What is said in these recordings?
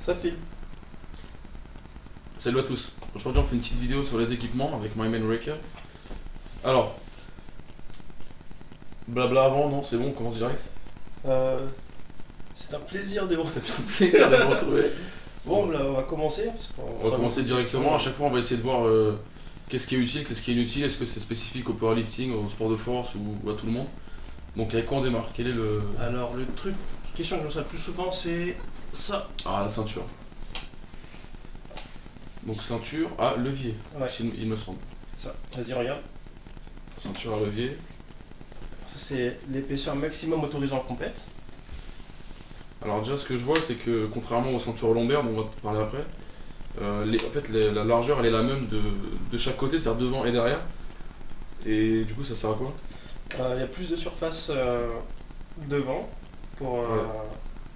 Ça file. Salut à tous. Aujourd'hui on fait une petite vidéo sur les équipements avec MyManRaker. Alors, blabla avant, non c'est bon, on commence direct. C'est un plaisir de vous. C'est un plaisir de vous retrouver. Bon, là, on va commencer. On va commencer directement, à chaque fois on va essayer de voir qu'est-ce qui est utile, qu'est-ce qui est inutile, est-ce que c'est spécifique au powerlifting, au sport de force ou à tout le monde. Donc avec quoi on démarre? Quel est le... Alors, le truc, question que je reçois le plus souvent, c'est ça. Ah, la ceinture. Donc ceinture à levier, Ouais. il me semble. C'est ça. Vas-y, regarde. Ceinture à levier. Ça, c'est l'épaisseur maximum autorisée en compète. Alors déjà ce que je vois c'est que contrairement aux ceintures lombaires dont on va parler après, en fait la largeur elle est la même de chaque côté, c'est-à-dire devant et derrière. Et du coup ça sert à quoi? Il y a plus de surface devant. Ouais.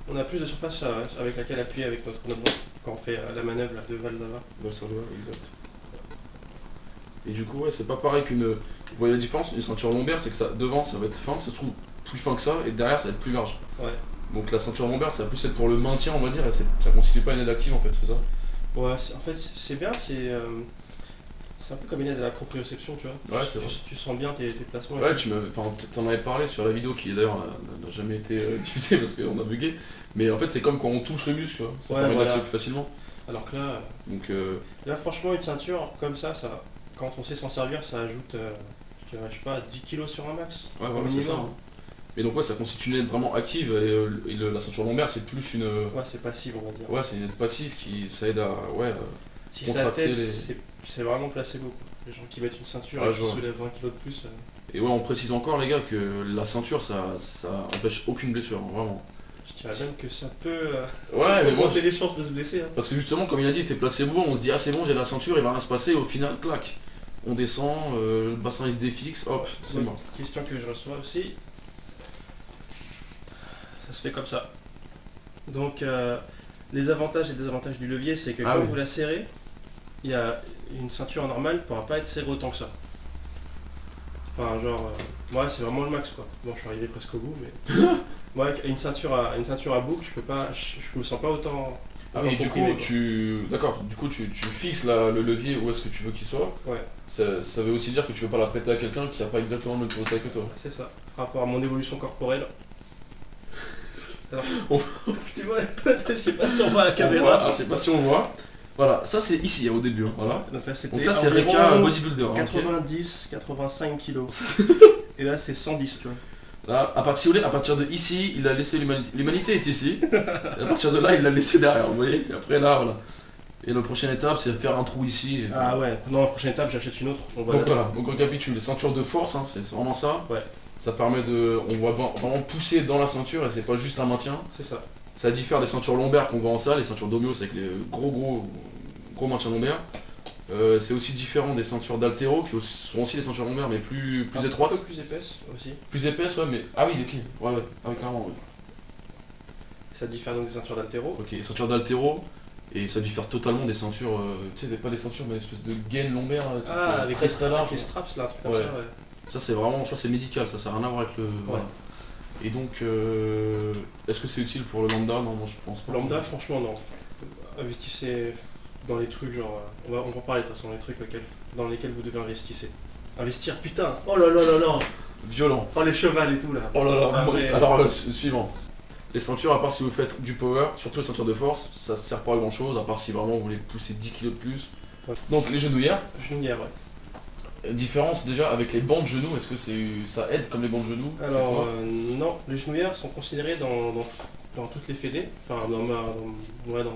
On a plus de surface avec laquelle appuyer avec notre ventre quand on fait la manœuvre là, de Valsava. Exact. Et du coup ouais c'est pas pareil qu'une... Vous voyez la différence? Une ceinture lombaire c'est que ça devant ça va être fin, ça se trouve plus fin que ça, et derrière ça va être plus large. Ouais. Donc la ceinture lombaire ça va plus être pour le maintien on va dire, et ça constitue pas une aide active en fait, c'est ça? Ouais, en fait c'est bien, c'est un peu comme une aide à la proprioception, tu vois. Ouais, c'est vrai. Tu sens bien tes placements. Ouais, t'en avais parlé sur la vidéo qui d'ailleurs n'a jamais été diffusée parce qu'on a bugué. Mais en fait, c'est comme quand on touche le muscle, tu vois. Ça Ouais, permet voilà. d'accéder plus facilement. Alors que là, Donc, franchement, une ceinture comme ça, quand on sait s'en servir, ça ajoute, je dirais, je sais pas, 10 kilos sur un max. ouais, au voilà, c'est ça. minimum. Mais donc, ouais, ça constitue une aide vraiment active. Et la ceinture lombaire, c'est plus une. Ouais, c'est passif, on va dire. Ouais, c'est une aide passive qui ça aide à. Ouais, Si ça contracter t'aide, les- c'est vraiment placebo, quoi. Les gens qui mettent une ceinture Ouais, et je qui vois. soulèvent 20 kilos de plus. Et ouais, on précise encore, les gars, que la ceinture, ça empêche aucune blessure, hein, vraiment. Je dirais même que ça peut Ouais, mais moi. augmenter les chances de se blesser. Hein. Parce que justement, comme il a dit, il fait placebo, on se dit, ah, c'est bon, j'ai la ceinture, il va rien se passer, et au final, clac. On descend, le bassin il se défixe, hop, c'est Donc, mort. question que je reçois aussi. Ça se fait comme ça. Donc, les avantages et désavantages du levier, c'est que Ah quand oui. vous la serrez, il y a une ceinture normale ne pourra pas être serrée autant que ça. Enfin, genre, ouais, c'est vraiment le max quoi. Bon, je suis arrivé presque au bout, mais. Moi, avec une ceinture à boucle, je me sens pas autant. Ah autant oui, du comprimé, coup, quoi. d'accord, du coup, tu fixes le levier où est-ce que tu veux qu'il soit. Ouais, Ça veut aussi dire que tu veux pas la prêter à quelqu'un qui a pas exactement le même taille que toi. c'est ça. Par rapport à mon évolution corporelle. Alors, tu vois, je sais pas si on voit la On voit, caméra. alors, je sais pas si on voit. Voilà, ça c'est ici, au début, hein, voilà. Donc là, c'était Donc ça c'est environ Reka Bodybuilder. Hein, ok. 90, 85 kilos. Et là, c'est 110, tu vois. Là, à partir de ici, il a laissé l'humanité. L'humanité est ici. Et à partir de là, il l'a laissé derrière, vous voyez. Et après là, voilà. Et la prochaine étape, c'est faire un trou ici. Et... Ah ouais, non, la prochaine étape, j'achète une autre. On voit Donc là. voilà, donc on récapitule, les ceintures de force, hein, c'est vraiment ça. Ouais. Ça permet de. On va vraiment pousser dans la ceinture et c'est pas juste un maintien. C'est ça. Ça diffère des ceintures lombaires qu'on voit en salle, les ceintures d'Omios avec les gros maintien lombaire. C'est aussi différent des ceintures d'haltéro qui sont aussi des ceintures lombaires mais plus étroites. Un peu plus épaisse aussi. Plus épaisses, ouais, mais. Ah oui, ok, ouais, ah oui, clairement, ouais. Ça diffère donc des ceintures d'haltéro. Ok, ceintures d'haltéro, et ça diffère totalement des ceintures, tu sais, pas des ceintures, mais une espèce de gaine lombaire, Ah, avec très très large. les straps là, un truc comme Ouais. ça, ouais. Ça, c'est vraiment, je crois que c'est médical, ça a rien à voir avec le. Voilà. Et donc, est-ce que c'est utile pour le lambda? Non, moi je pense pas. Lambda, franchement, non. Investissez dans les trucs, genre. On va en parler de toute façon, les trucs dans lesquels vous devez investir, putain. Oh là là là là. Violent. Oh, les chevals et tout là. Oh là là, Ah, bon, mais- alors suivant. Les ceintures, à part si vous faites du power, surtout les ceintures de force, ça sert pas à grand chose, à part si vraiment vous voulez pousser 10 kg de plus. Ouais. Donc les genouillères, Genouillère, ouais. différence déjà avec les bancs de genoux, est-ce que ça aide comme les bancs de genoux? C'est Alors, quoi non, les genouillères sont considérées dans toutes les fédés, enfin dans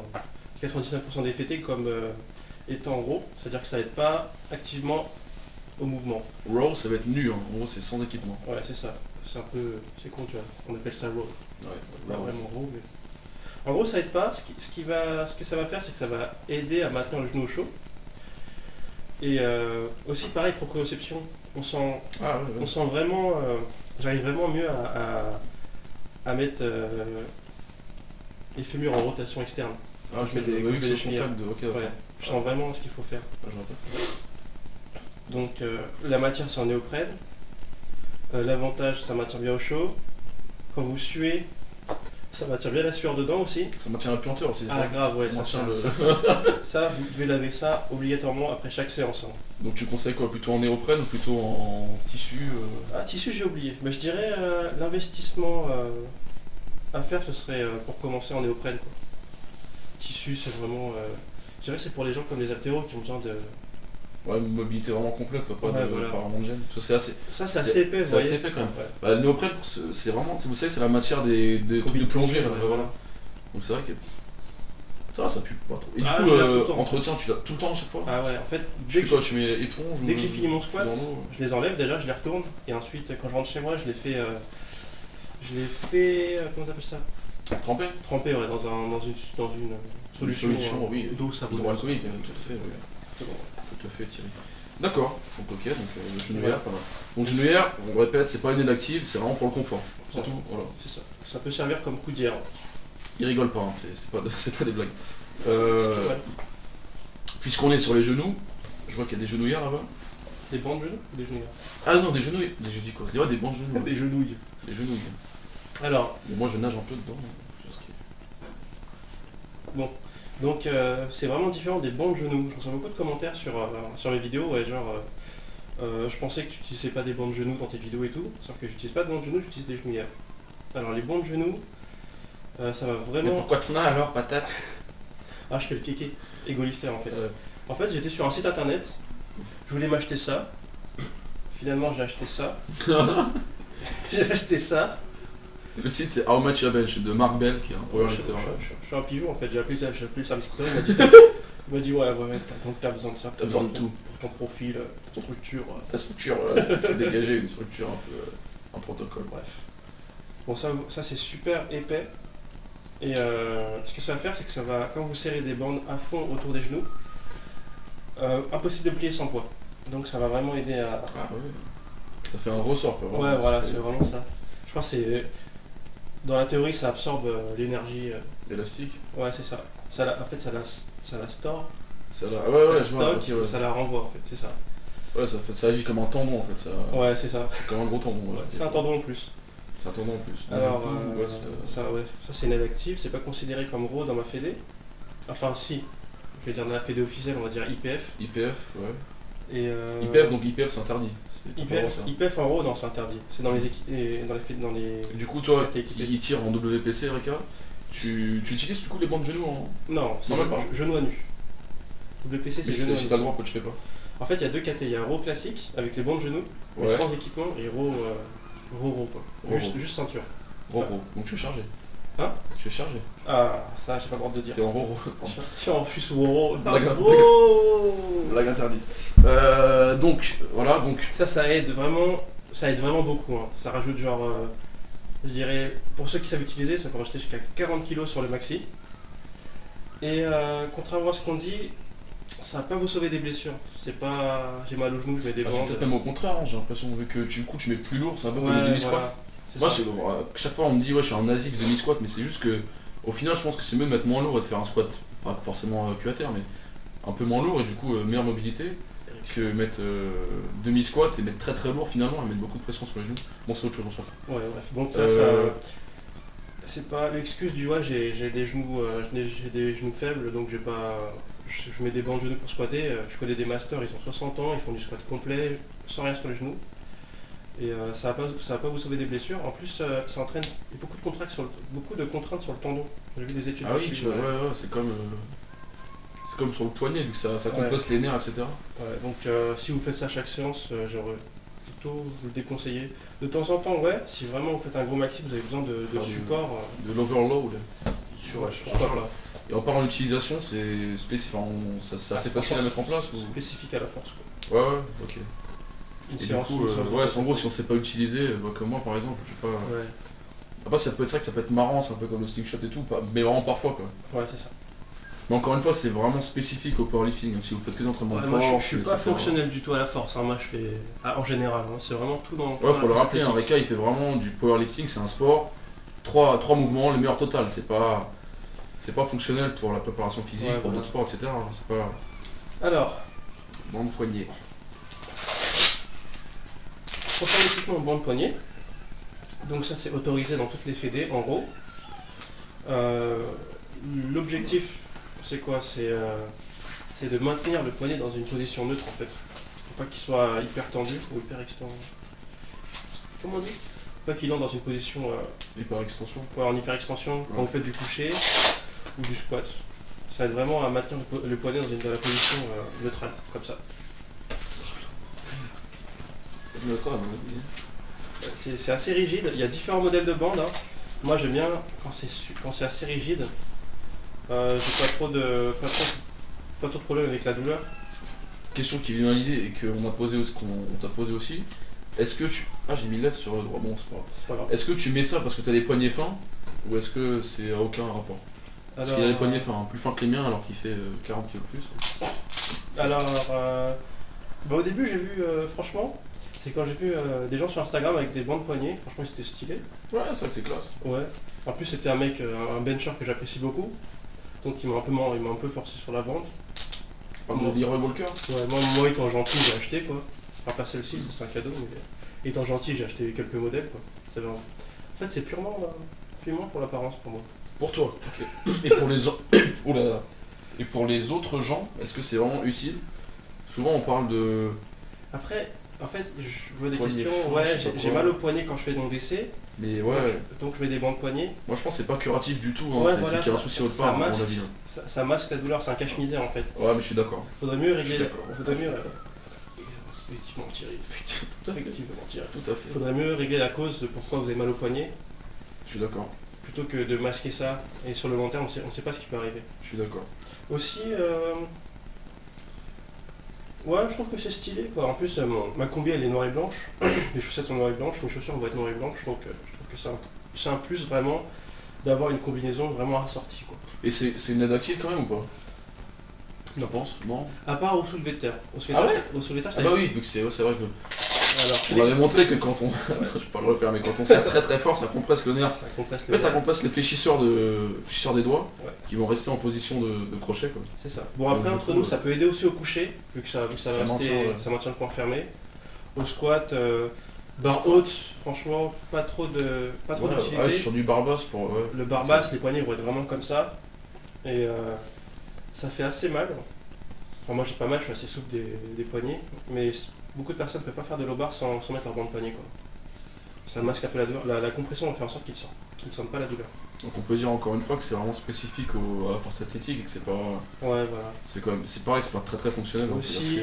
99% des fédés comme étant gros, c'est-à-dire que ça aide pas activement au mouvement. Row, ça va être nu, hein. En gros c'est sans équipement. Ouais, c'est ça. C'est con, tu vois. On appelle ça raw. Ouais, Pas row. vraiment raw, mais. En gros, ça aide pas. Ce que ça va faire, c'est que ça va aider à maintenir le genou au chaud. Et aussi, pareil, proprioception. On sent Ah ouais, ouais. On sent vraiment, j'arrive vraiment mieux à mettre les fémurs en rotation externe. Ah, je mets des- bah oui, je que mets c'est des au contact de. Ok, d'accord. Ouais, je sens vraiment ce qu'il faut faire. Ah, je vois pas. Donc la matière c'est en néoprène. L'avantage, ça maintient bien au chaud. Quand vous suez, Ça maintient bien la sueur dedans aussi. Ça maintient la puanteur aussi, c'est Ah ça. grave, ouais, Ça maintient le- ça, vous devez laver ça obligatoirement après chaque séance. Hein. Donc tu conseilles quoi? Plutôt en néoprène ou plutôt en tissu Ah, tissu, j'ai oublié. Mais je dirais l'investissement à faire, ce serait pour commencer en néoprène. Quoi. Tissu, c'est vraiment. Je dirais que c'est pour les gens comme les haltéros qui ont besoin de. Ouais, une mobilité vraiment complète, quoi, pas, Ouais, de, voilà. pas vraiment de gêne. Ça, c'est assez, Ça, c'est assez épais, vous c'est voyez. assez épais quand même. Ouais. Bah, le néoprène, c'est vraiment, vous savez, c'est la matière des trucs de plongée, là, Ouais. voilà. Donc c'est vrai que ça va, ça pue pas trop. Et du Ah, coup, je lave tout le temps. entretien, tu laves tout le temps à chaque fois? Ah ouais, en fait, Tu dès fais que, quoi? Tu mets éponge dès ou- que j'ai fini mon tu squat, fais dans l'eau je les enlève déjà, je les retourne. Et ensuite, quand je rentre chez moi, je les fais. Comment t'appelles ça? Trempé? Tremper ouais, dans une solution, Oui, d'eau savonneuse. hydroalcoolique, tout à fait, oui. C'est bon. Tout à fait, Thierry. D'accord, donc ok, donc le genouillère, pas mal. Donc genouillère, on répète, c'est pas une aide active, c'est vraiment pour le confort. C'est Ouais. tout, voilà. C'est ça. Ça peut servir comme coudière. Il rigole pas, hein, c'est pas des blagues. Ouais. Puisqu'on est sur les genoux, je vois qu'il y a des genouillères là-bas. Des bancs de genoux ou des genouillères? Ah non, des genouilles. Je dis quoi? Des bancs de genoux. Des genouilles. Des genouilles. Alors, Bon, moi je nage un peu dedans. Je sais ce qui est- donc c'est vraiment différent des bancs de genoux. Je reçois beaucoup de commentaires sur mes vidéos, ouais, genre je pensais que tu n'utilisais pas des bancs de genoux dans tes vidéos et tout, sauf que j'utilise pas de bancs de genoux, j'utilise des genouillères. Alors les bancs de genoux, ça va Mais vraiment. pourquoi t'en as alors, patate? Ah, je fais le kéké, égolifter en fait. Euh, En fait, j'étais sur un site internet, je voulais m'acheter ça. Finalement, j'ai acheté ça. J'ai acheté ça. Le site c'est How Much a Bench de Mark Bell qui est un Je, powerlifter. je suis un pigeon en fait, j'ai appelé le service client, il m'a dit ouais, donc t'as besoin de ça. T'as besoin de tout. Pour ton profil, pour ton structure. Ta structure, voilà, il faut dégager une structure un peu. Un protocole. Bref. Bon, ça c'est super épais. Et ce que ça va faire, c'est que ça va, quand vous serrez des bandes à fond autour des genoux, impossible de plier sans poids. Donc ça va vraiment aider à. Ah ouais. Ça fait un ressort quoi. Ouais, voilà, c'est vraiment ça. Je pense que c'est. Dans la théorie, ça absorbe l'énergie. Élastique. Ouais, c'est ça. En fait, ça la store, Ça la... ça Ouais, ouais, la je vois. stocke, ok, ouais. ça la renvoie en fait, c'est ça. Ouais, ça agit comme un tendon en fait. Ça... Ouais, c'est ça. Comme un gros tendon. Ouais, Ouais. c'est un tendon en plus. C'est un tendon en plus. Donc, Alors, du coup, ouais, ça c'est une aide active, c'est pas considéré comme RAW dans ma fédé. Enfin, si. Je vais dire dans la fédé officielle, on va dire IPF. IPF, ouais. Et, IPF, donc IPF c'est interdit. C'est pas IPF, ça. IPF en RAW, non, c'est interdit. C'est dans les équipes, dans les. Du coup, toi, T'es équipé. il tire en WPC, Reka. Tu utilises du coup les bandes de genoux en. Non, c'est Non, même pas. genou à nu. WPC, c'est Mais genou à si nu. t'as le droit, pourquoi tu fais pas? En fait, il y a deux KT. Il y a RAW classique avec les bons de genoux, mais Ouais. sans équipement, et RAW quoi. RAW. Juste ceinture. Roro. Donc tu es chargé. Hein? Tu es chargé. Ah, ça, j'ai pas le droit de dire. T'es en Roro. Je suis sous RAW. Blague. Oh Blague interdite. Donc, voilà, donc. Ça aide vraiment beaucoup. Hein. Ça rajoute genre, je dirais, pour ceux qui savent utiliser, ça peut rajouter jusqu'à 40 kg sur le maxi. Et contrairement à ce qu'on dit, ça va pas vous sauver des blessures. C'est pas, j'ai mal au genou, je mets des Bah, c'est bandes. peut-être même au contraire, hein, j'ai l'impression, vu que du coup tu mets plus lourd, c'est un peu comme le Ouais, demi-squat. voilà. C'est Moi, ça. chaque fois on me dit, ouais, je suis un nazi du demi-squat, mais c'est juste que, au final, je pense que c'est mieux de mettre moins lourd et de faire un squat, pas forcément cul à terre, mais un peu moins lourd et du coup meilleure mobilité, que mettre demi-squat et mettre très très lourd finalement et mettre beaucoup de pression sur les genoux. Bon, c'est autre chose, on s'en fout. Ouais, bref. Donc là, ça. C'est pas l'excuse du ouais, j'ai des genoux, j'ai des genoux faibles, donc j'ai pas. Je mets des bancs de genoux pour squatter. Je connais des masters, ils ont 60 ans, ils font du squat complet, sans rien sur les genoux. Et ça va pas vous sauver des blessures. En plus, ça entraîne beaucoup de contraintes sur le tendon. J'ai vu des études Ah oui, là-dessus, ouais, c'est comme sur le poignet, vu que ça compresse les nerfs, etc. Ouais, donc si vous faites ça à chaque séance, j'aurais plutôt vous le déconseiller. De temps en temps, ouais, si vraiment vous faites un gros maxi, vous avez besoin de Faire support. De l'overload sur Pourquoi pas. Et en parlant d'utilisation, c'est spécifique, c'est assez facile à mettre en place ou... Spécifique à la force, quoi. Ouais, ok. Une Et du séance, coup, une séance de ouais, force. en gros, si on sait pas utiliser, comme moi par exemple, je sais pas. Ouais, Après, ça peut être ça que ça peut être marrant, c'est un peu comme le slingshot et tout, mais vraiment parfois quoi. ouais, c'est ça. Mais encore une fois, c'est vraiment spécifique au powerlifting. Hein. Si vous faites que d'entraînement de Ouais, moi, force, je suis pas etc. fonctionnel du tout à la force. Hein. Moi, je fais. Ah, en général, hein. C'est vraiment tout dans. Ouais, faut le rappeler, hein, Reka il fait vraiment du powerlifting, c'est un sport, trois mouvements, le meilleur total. C'est pas fonctionnel pour la préparation physique, Ouais, pour voilà. d'autres sports, etc. C'est pas Alors, bande poignet. prochain équipement, bande poignet. Donc, ça, c'est autorisé dans toutes les fédés, en gros. Euh, L'objectif, c'est quoi? C'est de maintenir le poignet dans une position neutre en fait. Faut pas qu'il soit hyper tendu ou hyper extendu. Comment on dit? Faut pas qu'il entre dans une position Hyper extension. ouais, en hyper extension quand vous faites du coucher ou du squat. Ça aide vraiment à maintenir le poignet dans la position neutrale, comme ça. Notre à mon avis. C'est assez rigide, il y a différents modèles de bandes. Hein. Moi j'aime bien quand c'est assez rigide. J'ai pas trop de problème avec la douleur. Question qui vient à l'idée et qu'on m'a posé aussi, qu'on t'a posé aussi. Est-ce que tu. Ah, j'ai mis lèvre sur le droit, bon, c'est pas grave. C'est pas grave. Est-ce que tu mets ça parce que t'as des poignets fins ou est-ce que c'est à aucun rapport? Parce qu'il a des poignets fins, plus fins que les miens alors qu'il fait 40 kg plus. Alors, bah, au début j'ai vu, franchement, c'est quand j'ai vu des gens sur Instagram avec des bandes poignets, franchement c'était stylé. Ouais, c'est vrai que c'est classe. Ouais. En plus c'était un mec, un bencher que j'apprécie beaucoup. Donc il m'a un peu forcé sur la bande. Par exemple, Leroy Walker. Ouais, moi étant gentil j'ai acheté quoi. Enfin pas celle-ci, ça, c'est un cadeau, mais étant gentil j'ai acheté quelques modèles quoi. En fait c'est purement pour l'apparence pour moi. Pour toi. Ok. Et pour les autres. Oh là là. Et pour les autres gens, est-ce que c'est vraiment utile? Souvent on parle de. Après, en fait, je vois des Poignet questions, fin, ouais, je sais pas j'ai quoi. mal au poignet quand je fais mon décès, Mais ouais. donc je mets des bandes poignets. Moi je pense que c'est pas curatif du tout, hein. Ouais, c'est voilà, qu'il y a un ça- souci autre ça part, à mon masque. avis. Hein. Ça masque la douleur, c'est un cache-misère en fait. Ouais, mais je suis d'accord. Faudrait mieux Je suis régler. d'accord. Faudrait mieux. Effectivement, Thierry. Tout à fait. Effectivement, Thierry. Tout à fait. Faudrait mieux régler la cause de pourquoi vous avez mal au poignet, Je suis d'accord. plutôt que de masquer ça. Et sur le long terme, on sait pas ce qui peut arriver. Je suis d'accord. Aussi, ouais, je trouve que c'est stylé quoi. En plus, ma combi elle est noire et blanche, les chaussettes sont noires et blanches, mes chaussures vont être noires et blanches, donc je trouve que c'est un plus vraiment d'avoir une combinaison vraiment assortie quoi. Et c'est une aide active quand même ou pas? Je Non. pense, non? À part au soulevé de terre. Ah ouais Au soulevé de terre, Ah bah oui, vu que c'est vrai que. Alors, On m'avait montré que quand on. Je vais pas le refaire, mais quand on serre très très fort, ça compresse le nerf. ça compresse En le fait, ça nerf. compresse les fléchisseurs des doigts Ouais. qui vont rester en position de crochet quoi. C'est ça. Bon après Donc, du entre coup, nous ça peut aider aussi au coucher, vu que ça ça va rester, maintient, ouais. ça maintient le point fermé. Au squat, barre haute, franchement pas trop Ouais, d'utilité. sur du barbas pour. Ouais. Le barre basse, les poignets vont être vraiment comme ça. Et ça fait assez mal. Enfin moi j'ai pas mal, je suis assez souple des poignets. Mais beaucoup de personnes ne peuvent pas faire de low bar sans mettre leur bande poignet quoi. Ça masque un peu la douleur. La compression va faire en sorte qu'ils ne sentent pas la douleur. Donc on peut dire encore une fois que c'est vraiment spécifique à la force athlétique et que c'est pas. Ouais voilà. C'est quand même. C'est pareil, c'est pas très très fonctionnel. Donc Aussi,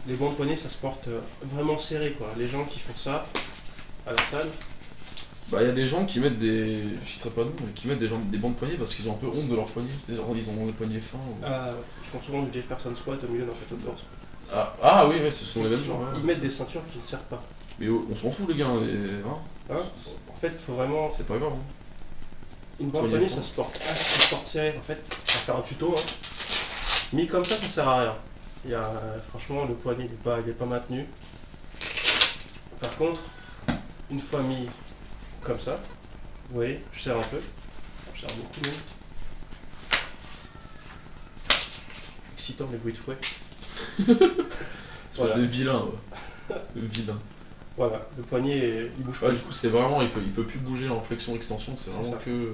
les bandes poignets ça se porte vraiment serré quoi. Les gens qui font ça à la salle, Bah, il y a des gens qui mettent des. Je citerai pas de nom, mais qui mettent des bandes poignets parce qu'ils ont un peu honte de leurs poignets. C'est-à-dire, ils ont des poignets fins. Ou... ils font souvent du Jefferson squat au milieu d'un plateau de force. Ah oui, ouais, ce sont les mêmes gens. Ils mettent des ceintures qui ne servent pas. Mais on s'en fout, les gars. Hein Hein en fait, il faut vraiment. c'est pas grave. Hein. Une bande Poignet poignée, ça se porte serré. En fait, on va faire un tuto. Hein. Mis comme ça sert à rien. Franchement, le poignet il est pas maintenu. Par contre, une fois mis comme ça, vous voyez, je serre un peu. Je serre beaucoup même. Excitant les bruits de fouet. Espèce de vilain. Ouais. Le vilain. Voilà, le poignet il bouge pas. Ouais, du coup, c'est vraiment. Il peut plus bouger en flexion-extension. C'est C'est vraiment ça. que.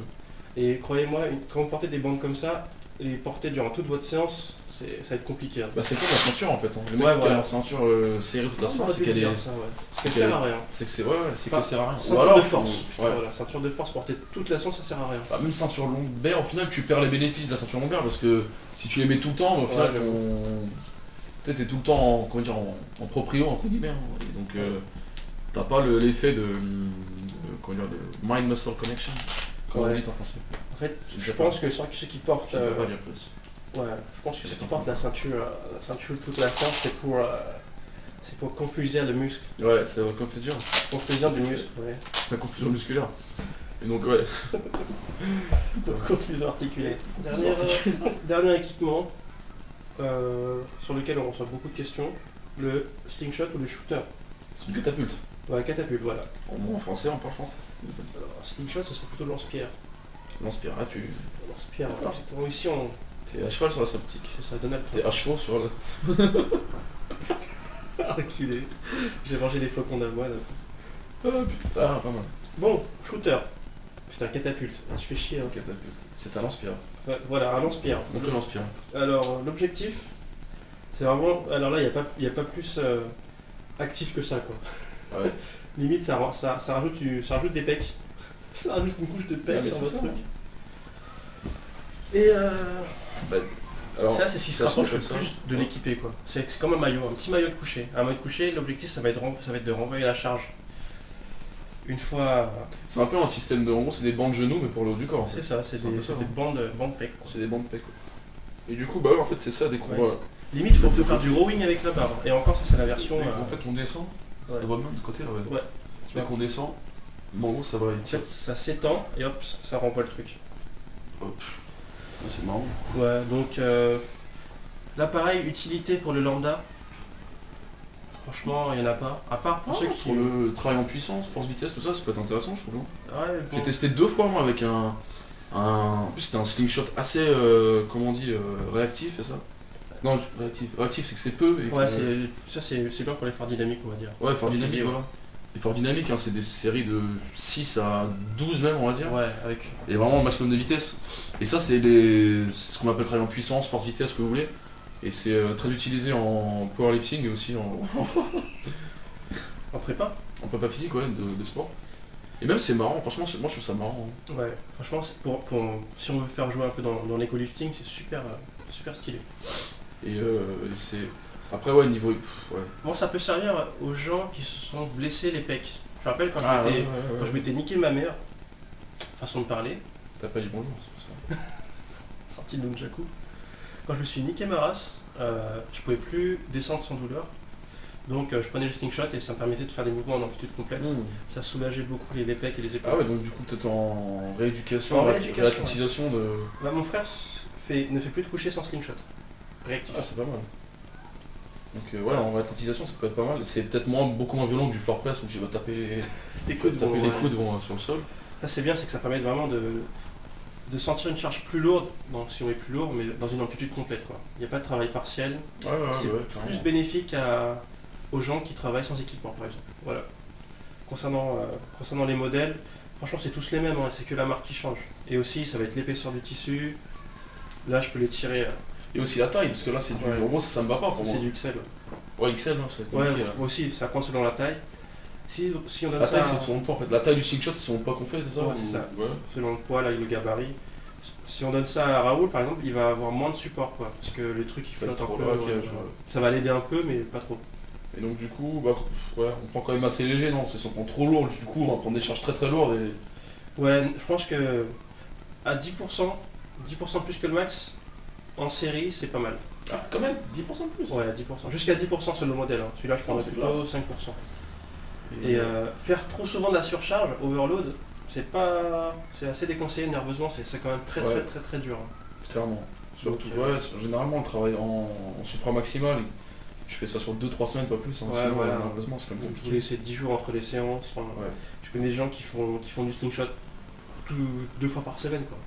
Et croyez-moi, quand vous portez des bandes comme ça, les porter durant toute votre séance, ça va être compliqué. Hein. Bah, c'est comme la ceinture en fait. Hein. Le mec Ouais, qui a voilà. leur ceinture serrée toute la On séance, aurait c'est pu qu'elle dire est. ça, ouais. Parce qu'elle qu'elle sert est- à rien. C'est que c'est. Ouais, c'est Enfin, qu'elle sert à rien. Ou Ceinture alors, de force. Ouais. Voilà, ceinture de force, porter toute la séance, ça sert à rien. Bah, même ceinture lombaire, au final, tu perds les bénéfices de la ceinture lombaire parce que si tu les mets tout le temps, au final, Ouais, peut-être t'es tout le temps en proprio, entre guillemets. Hein. Et donc, t'as pas l'effet comment dire, de mind-muscle connection, comme on Ouais. dit en français. En fait, Je je sais pense pas. que ceux qui portent, Je ne peux pas dire plus. ouais, je pense que ceux qui portent la ceinture toute la séance, c'est pour confuser le muscle, Ouais, c'est la confusion. confusion du muscle, ouais, La confusion musculaire. Et donc, ouais. confusion articulée. Dernier équipement sur lequel on reçoit beaucoup de questions, le slingshot ou le shooter. C'est une catapulte. Ouais, catapulte, voilà. En français, on parle français. Désolé. Alors, slingshot, ce serait plutôt lance-pierre. Lance-pierre, là, tu. Lance-pierre, D'accord. exactement. Ici, on. T'es à cheval sur la sceptique. C'est ça, Donald T'es Trump. à cheval sur la. Reculé. J'ai mangé des flocons d'avoine. Ah, putain. Ah, pas mal. Bon, shooter. Putain, catapulte, tu fais chier. Hein. Catapulte. C'est un lance-pierre. Ouais, voilà, un lance-pierre. Donc le lance-pierre. Alors, l'objectif, c'est vraiment. Alors là, il n'y a pas plus actif que ça, quoi. Ouais. Limite, ça rajoute des pecs. Ça rajoute une couche de pecs Ouais, mais sur c'est votre ça, truc. hein. Et Bah, alors, ça, c'est ce qui se ça rapproche se le passe comme plus ça. de l'équipé, quoi. C'est comme un maillot, un petit maillot de coucher. Un maillot de coucher, l'objectif, ça va être de renvoyer la charge. Une fois. C'est un peu un système de. En gros, c'est des bancs de genoux, mais pour le haut du corps. En fait. C'est ça, c'est un peu des, ça, c'est des hein. bandes pecs, quoi. C'est des bancs de pec. Quoi. Et du coup, bah ouais, en fait, c'est ça, dès qu'on Ouais, voit. Limite, faut faire du rowing avec la barre. Et encore, ça, c'est la version. En fait, on descend. Ouais. C'est votre main de côté, là, ouais. Ouais. Dès qu'on descend, en gros, ça va. En fait, ça s'étend et hop, ça renvoie le truc. Hop. C'est marrant. Ouais, donc là pareil, utilité pour le lambda. Franchement, il n'y en a pas. À part pour ceux qui. Pour le travail en puissance, force vitesse, tout ça, ça peut être intéressant, je trouve. Non Ouais, bon. J'ai testé 2 fois, moi, avec un. En plus, c'était un slingshot assez, comment on dit, réactif, c'est ça? Non, réactif. Réactif, c'est que c'est peu. Et Ouais, que- c'est bien pour les phares dynamiques, on va dire. Ouais, fort dynamique, Ouais. voilà. Les forts dynamiques, hein, c'est des séries de 6 à 12 même, on va dire. Ouais, avec. Et vraiment un maximum de vitesse. Et ça, c'est ce qu'on appelle travail en puissance, force vitesse, ce que vous voulez. Et c'est très utilisé en powerlifting et aussi En prépa. en prépa physique, ouais, de sport. Et même, c'est marrant, franchement, moi je trouve ça marrant. Hein. Ouais, franchement, si on veut faire jouer un peu dans l'éco-lifting, c'est super stylé. Et c'est. Après, ouais, niveau. Ouais. Bon, ça peut servir aux gens qui se sont blessés les pecs. Je me rappelle quand Ah, quand je m'étais niqué ma mère, façon de parler, T'as pas dit bonjour, c'est pour ça. sorti de Nunchaku. Quand je me suis niqué ma race, je pouvais plus descendre sans douleur. Donc je prenais le slingshot et ça me permettait de faire des mouvements en amplitude complète. Ça soulageait beaucoup les pecs et les épaules. Ah ouais, donc du coup, peut-être en rééducation, En rééducation, réathlétisation de. Bah, mon frère ne fait plus de coucher sans slingshot. Réactif. Ah, c'est pas mal. Donc voilà, en réathlétisation, ça peut être pas mal. C'est peut-être beaucoup moins violent que du floor press où tu vas taper, Tes coudes taper vont, les ouais. coudes vont sur le sol. Là c'est bien, c'est que ça permet vraiment de sentir une charge plus lourde, donc si on est plus lourd, mais dans une amplitude complète, quoi. Il n'y a pas de travail partiel. Ouais, C'est clairement. plus bénéfique aux gens qui travaillent sans équipement, par exemple. Voilà. Concernant les modèles, franchement c'est tous les mêmes, hein, c'est que la marque qui change. Et aussi ça va être l'épaisseur du tissu. Là je peux les tirer. Et aussi la taille, parce que là, c'est du. Ouais. En gros, ça me va pas pour moi. C'est du XL. Ouais, XL, hein, c'est Ouais, compliqué là. moi aussi, ça prend selon la taille. Si on donne La ça taille, c'est son poids en fait. La taille du slingshot, c'est son poids qu'on fait, c'est ça Ouais, ou- c'est ça. Ouais. selon le poids, là, le gabarit. Si on donne ça à Raoul, par exemple, il va avoir moins de support, quoi. Parce que le truc, il Ça va flotte être un trop peu. là, ok, ouais, je vois. ça va l'aider un peu, mais pas trop. Et donc, du coup, bah, ouais, on prend quand même assez léger, non? Si on prend trop lourd, du coup, on va prendre des charges très très lourdes et. Ouais, je pense que à 10%, 10% de plus que le max, en série, c'est pas mal. Ah, quand même, 10% de plus. Ouais, 10%. Jusqu'à 10% selon le modèle. Hein. Celui-là, je prendrais c'est plutôt classe. 5%. Et faire trop souvent de la surcharge, overload, c'est assez déconseillé nerveusement, c'est quand même très Ouais. très très très dur. Hein. Clairement. Surtout, Donc, ouais, généralement, on travaille en supra maximal. Je fais ça sur 2-3 semaines, pas plus. Hein, Ouais, sinon, voilà. malheureusement, c'est quand même Vous compliqué. laissez 10 jours entre les séances. Enfin, Ouais. je connais des gens qui font du slingshot 2 fois par semaine. Quoi.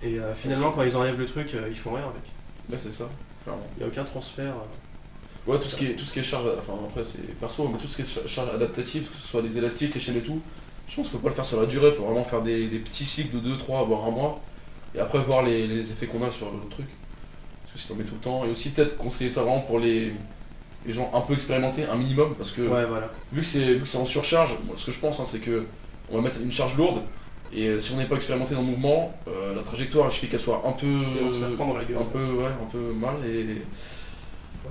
Et finalement, quand ils enlèvent le truc, ils font rien avec. Là, c'est ça, clairement. Il n'y a aucun transfert. Ouais, tout ce qui est charge, enfin après c'est perso, mais tout ce qui est charge adaptative, que ce soit les élastiques, les chaînes et tout, je pense qu'il faut pas le faire sur la durée, il faut vraiment faire des petits cycles de 2, 3, voire un mois, et après voir les effets qu'on a sur le truc. Parce que si t'en mets tout le temps, et aussi peut-être conseiller ça vraiment pour les gens un peu expérimentés, un minimum, parce que Ouais, voilà. vu que c'est en surcharge, moi, ce que je pense hein, c'est que on va mettre une charge lourde, et si on n'est pas expérimenté dans le mouvement, la trajectoire il suffit qu'elle soit un peu. Et on se la prend dans la gueule. Un peu mal, et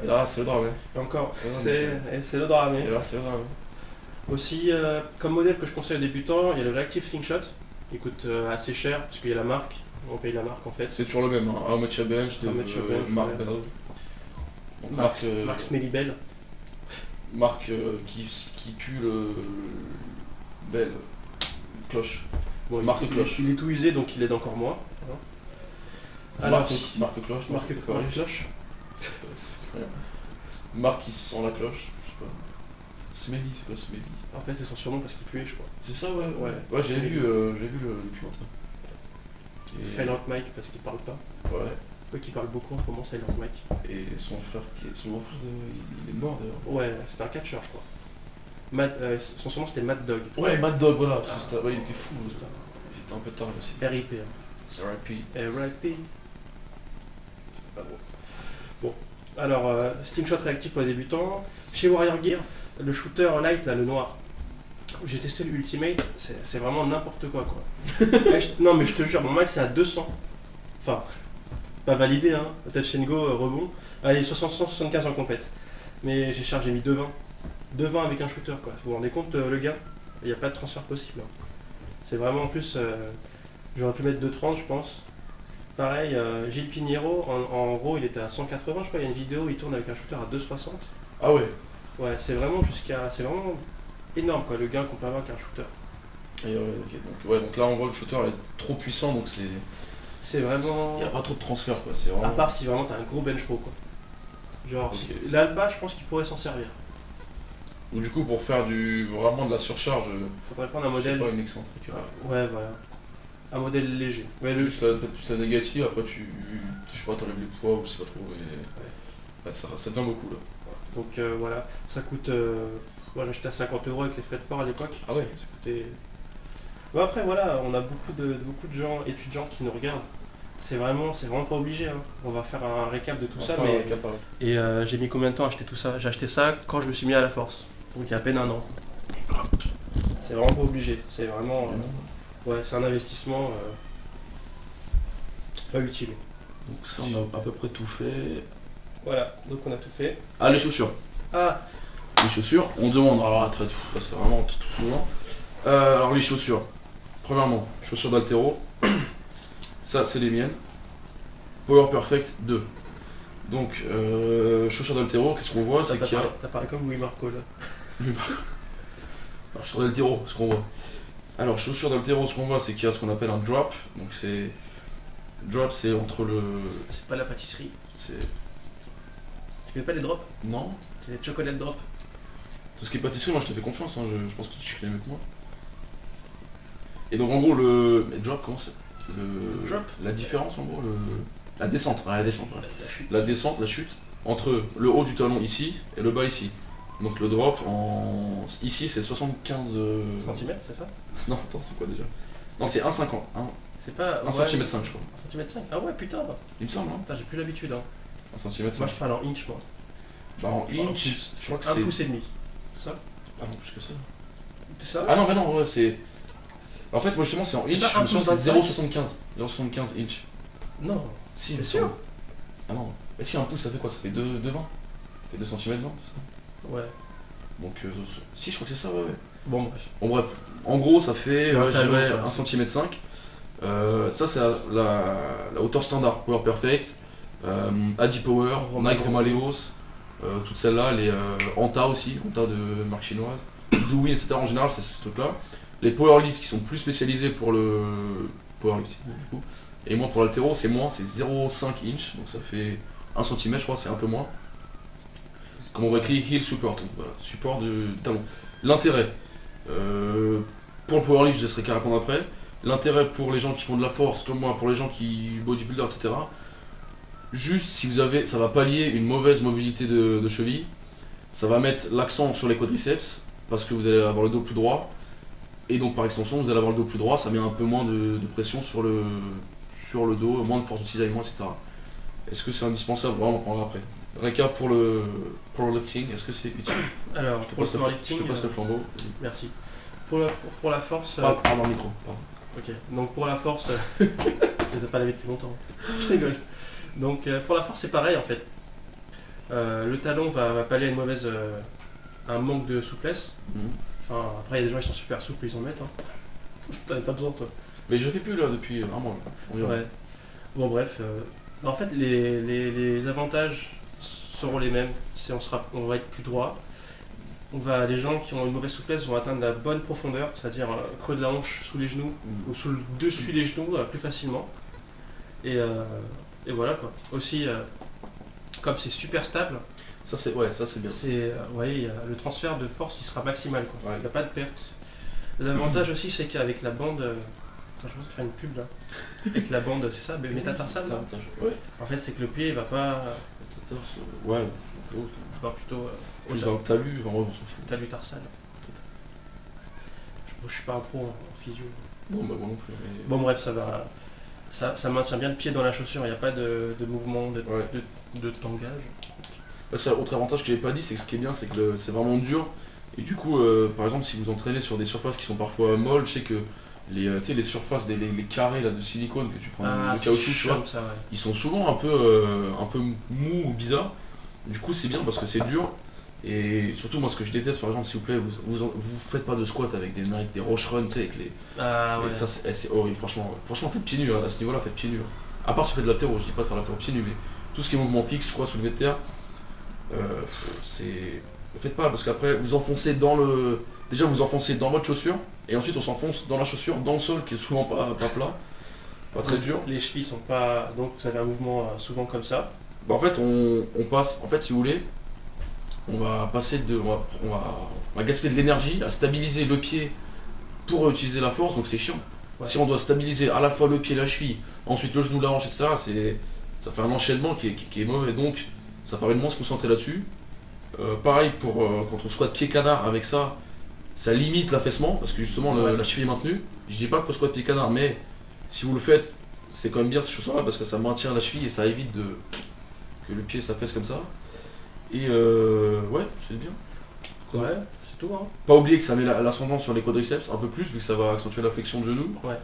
là c'est le drame. Ouais. Et encore, Ouais, c'est le drame. Et là c'est le drame. Aussi, comme modèle que je conseille aux débutants, il y a le Reactive Slingshot. Il coûte assez cher parce qu'il y a la marque. On paye la marque en fait. C'est toujours le même, hein. How much a bench de How much a bench, Mark ouais. Bell. Donc, Mark Smelly Bell. Marc qui pue le Bell. Cloche. Bon, Marque il Cloche. il est tout usé donc il aide encore moins. Hein. Alors, Marc Cloche. non, Marque c'est pareil. Cloche. Marc qui sent la cloche, je sais pas. Smelly, c'est quoi Smelly? En fait, c'est son surnom parce qu'il puait, je crois. C'est ça, ouais. Ouais. Ouais, j'ai vu le documentaire. Et- Silent Mike parce qu'il parle pas. Ouais. Quoi qu'il parle beaucoup en ce moment, Silent Mike. Et son frère, son grand frère, il est mort d'ailleurs. Ouais, c'était un catcheur, je crois. Son surnom c'était Mad Dog. Ouais, Mad Dog, voilà. Parce que Ah. il était fou. Putain. Il un peu tard aussi. RIP. RIP. RIP. C'est pas drôle. Bon, alors, slingshot réactif pour les débutants. Chez Warrior Gear, le shooter light, là, le noir. J'ai testé le Ultimate, c'est vraiment n'importe quoi. Non, mais je te jure, mon max c'est à 200. Enfin, pas validé, hein. Peut-être Shengo, rebond. Allez, 175 en compète. Mais j'ai chargé, j'ai mis 220. 220 avec un shooter, quoi. Vous vous rendez compte, le gain? Il n'y a pas de transfert possible. Hein. C'est vraiment en plus, j'aurais pu mettre 230, je pense. Pareil, Gilles Piniero, en gros, il était à 180, je crois. Il y a une vidéo où il tourne avec un shooter à 260. Ah ouais. Ouais, c'est vraiment c'est vraiment énorme, quoi, le gain qu'on peut avoir avec un shooter. Et ok. Donc là, on voit que le shooter est trop puissant, donc C'est vraiment. Il n'y a pas trop de transfert, quoi. C'est vraiment... À part si vraiment t'as un gros bench pro, quoi. Genre, Ok. l'Alba, je pense qu'il pourrait s'en servir. Ou du coup, pour faire vraiment de la surcharge, Faudrait prendre un je sais modèle. pas, une excentrique. Ouais, voilà. Un modèle léger. Ouais, Juste peut-être plus la négative, après je sais pas, t'enlèves les poids ou je sais pas trop. Ouais, ça tient beaucoup là. Donc voilà, ça coûte. Moi j'ai acheté à 50 € avec les frais de port à l'époque. Ah ouais. Ça coûtait. Bon, après voilà, on a beaucoup de gens, étudiants qui nous regardent. C'est vraiment pas obligé. Hein. On va faire un récap de tout ça. Mais... Et j'ai mis combien de temps à acheter tout ça? J'ai acheté ça quand je me suis mis à la force. Donc il y a à peine un an. C'est vraiment pas obligé. C'est vraiment. Ouais, c'est un investissement pas utile. Donc ça, on a à peu près tout fait. Voilà, donc on a tout fait. Ah, les chaussures. Ah, Les chaussures, on demande, alors très tout, là, c'est vraiment tout souvent. Alors les chaussures. Premièrement, chaussures d'Altero. Ça, c'est les miennes. Power Perfect 2. Donc, chaussures d'Altero, qu'est-ce qu'on voit? C'est qu'il y a... T'as parlé comme Louis Marco là. Alors, chaussures d'Altero, ce qu'on voit. Alors, chaussures d'Altero, ce qu'on voit, c'est qu'il y a ce qu'on appelle un drop. Donc, c'est. Drop, c'est entre le. C'est pas la pâtisserie. C'est. Tu fais pas les drops? Non. C'est les chocolate drops. Tout ce qui est pâtisserie, moi je te fais confiance, hein, je pense que tu fais mieux que moi. Et donc, en gros, le. Mais drop, comment c'est? Le. Drop. La différence, en gros, la descente. Ouais, la descente, ouais. La chute. La descente, la chute, entre le haut du talon ici et le bas ici. Donc le drop ici c'est 75 Centimètres, c'est ça? Non, attends, c'est quoi déjà? Non, c'est 1,50. C'est pas. 1 cm 5 je crois. 1 cm 5. Ah ouais, putain. Il me semble, hein? Putain, j'ai plus l'habitude. Hein. 1 cm 5. Moi je parle en inch, moi. Bah en Un inch, pouce. je crois que Un c'est. pouce et demi. C'est ça? Ah non, plus que ça. C'est ça? Ah non, mais non, ouais, c'est. En fait, moi justement, c'est en C'est inch, pas je me un souviens, pouce c'est 25. 0,75 inch. Non. Si, T'es il me sûr? semble. Ah non. Mais si, un pouce ça fait quoi? Ça fait 2,20. Ça fait 2 cm 20, c'est ça? Ouais. Donc, si, je crois que c'est ça, ouais. Bon, bref. Bon, bref. En gros, ça fait, Un je talon, dirais, quoi. 1 cm 5. Ça, c'est la hauteur standard. Power Perfect, Adi Power, Nike Romaleos, toutes celles-là, les Anta aussi, Anta de marque chinoise, Douyin, etc. En général, c'est ce truc-là. Les Powerlift qui sont plus spécialisés pour le Powerlift, du coup. Et moi, pour l'altéro, c'est moins, c'est 0,5 inch, donc ça fait 1 cm, je crois, c'est un peu moins. Comme on va écrire heel support, donc voilà, support de talon. L'intérêt, pour le powerlift, je laisserai qu'à répondre après. L'intérêt pour les gens qui font de la force, comme moi, pour les gens qui bodybuilder, etc. Juste si vous avez, ça va pallier une mauvaise mobilité de cheville. Ça va mettre l'accent sur les quadriceps parce que vous allez avoir le dos plus droit. Et donc par extension, vous allez avoir le dos plus droit, ça met un peu moins de pression sur le dos, moins de force de cisaillement, etc. Est-ce que c'est indispensable? Vraiment, on prendra après. Récap pour le powerlifting, est-ce que c'est utile? Alors, Je te pour le passe powerlifting, je te passe le flambeau. merci. Pour la force. Pardon, micro. Pardon. Ok, donc pour la force. Je les ai pas lavés depuis longtemps. Je rigole. Donc pour la force, c'est pareil en fait. Le talon va pallier à une mauvaise. Un manque de souplesse. Enfin, après, il y a des gens qui sont super souples, ils en mettent. Hein. T'en as pas besoin, toi. Mais je le fais plus là depuis un mois. Ouais. Bon, bref. En fait, les avantages seront les mêmes. On va être plus droit. Les gens qui ont une mauvaise souplesse vont atteindre la bonne profondeur, c'est-à-dire creux de la hanche sous les genoux ou sous le dessus des genoux plus facilement. Et voilà quoi. Aussi, comme c'est super stable, Ça c'est bien. le transfert de force il sera maximal quoi. Ouais. Il n'y a pas de perte. L'avantage aussi c'est qu'avec la bande, attends, je pense que faire une pub là. Avec la bande, c'est ça, métatarsale là. Ouais. En fait c'est que le pied il va pas. Ouais. Plutôt. Plus dans le talus, vraiment on s'en fout. Talus tarsal. Je suis pas un pro en physio. Non, bah moi non plus. Mais... Bon bref, ça maintient bien le pied dans la chaussure, il n'y a pas de mouvement, Ouais. de tangage. Bah, ça, autre avantage que j'ai pas dit, c'est que ce qui est bien, c'est que c'est vraiment dur. Et du coup, par exemple, si vous entraînez sur des surfaces qui sont parfois molles, je sais que tu sais, les surfaces, les carrés là, de silicone que tu prends de c'est caoutchouc, tu vois, chiant, ça, ouais. ils sont souvent un peu mous ou bizarres. Du coup, c'est bien parce que c'est dur. Et surtout, moi, ce que je déteste, par exemple, s'il vous plaît, vous faites pas de squat avec des Nike, des Roche Run, tu sais, avec les. Ah Et ouais. ça, c'est horrible, franchement. Franchement, faites pieds nus, hein, à ce niveau-là, faites pieds nus. Hein. À part si vous faites de l'haltéro, je dis pas de faire l'haltéro pieds nus, mais tout ce qui est mouvement fixe, quoi, soulevé de terre, c'est. Ne faites pas, parce qu'après, vous enfoncez dans le. Déjà, vous enfoncez dans votre chaussure, et ensuite, on s'enfonce dans la chaussure, dans le sol, qui est souvent pas plat, pas très dur. Les chevilles sont pas. Donc vous avez un mouvement souvent comme ça. Bah, en fait, on passe. En fait, si vous voulez, on va passer de. On va gaspiller de l'énergie à stabiliser le pied pour utiliser la force, donc c'est chiant. Ouais. Si on doit stabiliser à la fois le pied, la cheville, ensuite le genou, la hanche, etc., ça fait un enchaînement qui est mauvais, donc ça permet de moins se concentrer là-dessus. Pareil pour quand on squatte pied canard avec ça, ça limite l'affaissement parce que justement Ouais. la cheville est maintenue. Je dis pas qu'il faut squat pied canard, mais si vous le faites, c'est quand même bien ces chaussures-là parce que ça maintient la cheville et ça évite que le pied s'affaisse comme ça. Et ouais, c'est bien. Ouais, c'est tout, hein. Pas oublier que ça met l'ascendant sur les quadriceps un peu plus vu que ça va accentuer la flexion de genou. Ouais.